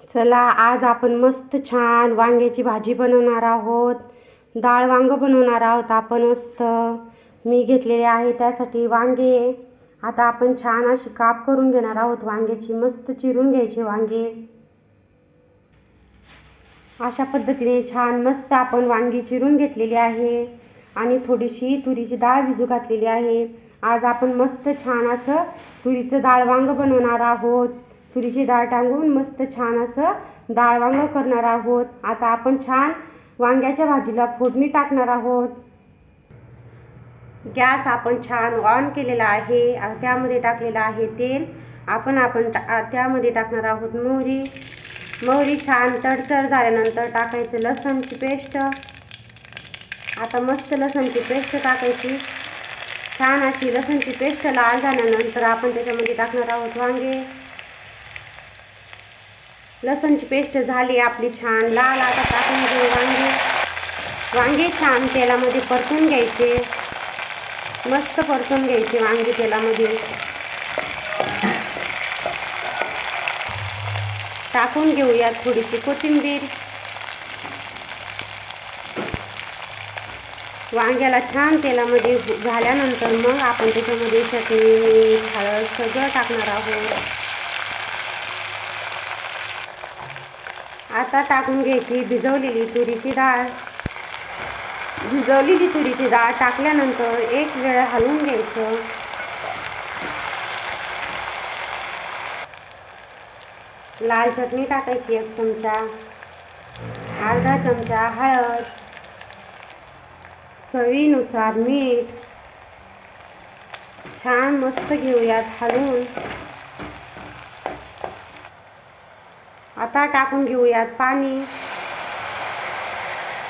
चला आज आपण मस्त छान वांग्याची भाजी बनवणार आहोत। डाळ वांग बनवणार आहोत आपण मस्त। मी घेतलेले आहे त्यासाठी वांगे। आता आपण छान अशी काप करून घेणार आहोत वांग्याची। मस्त चिरून घ्यायचे वांगे। अशा पद्धतीने छान मस्त आपण वांगी चिरून घेतलेली आहे आणि थोडीशी तुरीची डाळ भिजू घातलेली आहे। आज आपण मस्त छान असं तुरीचं डाळ वांग बनवणार आहोत। तुरीची डाळ टाकून मस्त छान असं डाळ वांग करणार आहोत। आता आपण छान वांग्याच्या भाजीला फोडणी टाकणार आहोत। गॅस आपण छान ऑन केलेला आहे। त्यामध्ये टाकलेला आहे तेल। आपण त्यामध्ये टाकणार आहोत मोहरी। मोहरी छान तडतड झाल्यानंतर टाकायचं लसणची पेस्ट। आता मस्त लसणची पेस्ट टाकायची। छान अशी लसणची पेस्ट लाल झाल्यानंतर आपण त्याच्यामध्ये टाकणार आहोत वांगे। लसणची पेस्ट झाली आपली छान लाल। आता टाकून घेऊ वांगे। वांगे छान तेलामध्ये परतून घ्यायचे। मस्त परतून घ्यायचे वांगे तेलामध्ये। टाकून घेऊयात थोडीशी कोथिंबीर। वांग्याला छान तेलामध्ये झाल्यानंतर मग आपण त्याच्यामध्ये चटणी मीठ हळद सगळं टाकणार आहोत। आता टाकून घ्यायची भिजवलेली तुरीची डाळ। भिजवलेली तुरीची डाळ टाकल्यानंतर एक वेळ हलवून घ्यायचं। लाल चटणी टाकायची 1 चमचा। अर्धा चमचा हळद। चवीनुसार मीठ। छान मस्त घेऊयात हलवून। आता टाकून घेऊयात पाणी।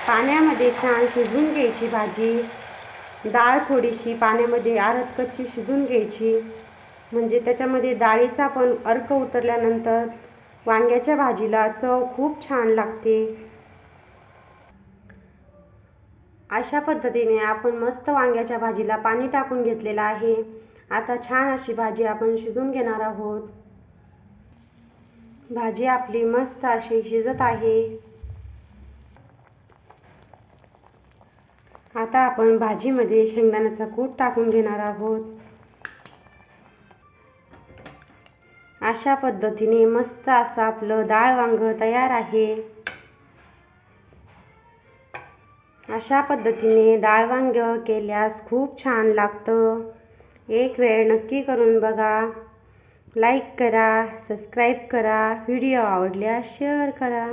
पाण्यामध्ये छान शिजवून घ्यायची भाजी। डाळ थोडीशी पाण्यामध्ये अर्ध कच्ची शिजवून घ्यायची, म्हणजे त्याच्यामध्ये डाळीचा पण अर्क उतरल्यानंतर वांग्याच्या भाजीला चव खूप छान लागते। अशा पद्धतीने आपण मस्त वांग्याच्या भाजीला पाणी टाकून घेतलेलं आहे। आता छान अशी भाजी आपण शिजवून घेणार आहोत। भाजी आपली मस्त अशी शिजत आहे। आता आपण भाजीमध्ये शेंगदाण्याचा कूट टाकून घेणार आहोत। अशा पद्धतीने मस्त असं आपलं डाळ वांग तयार आहे। अशा पद्धतीने डाळ वांग केल्यास खूप छान लागतं। एक वेळ नक्की करून बघा। लाईक करा, सबस्क्राईब करा, व्हिडिओ आवडल्यास शेअर करा।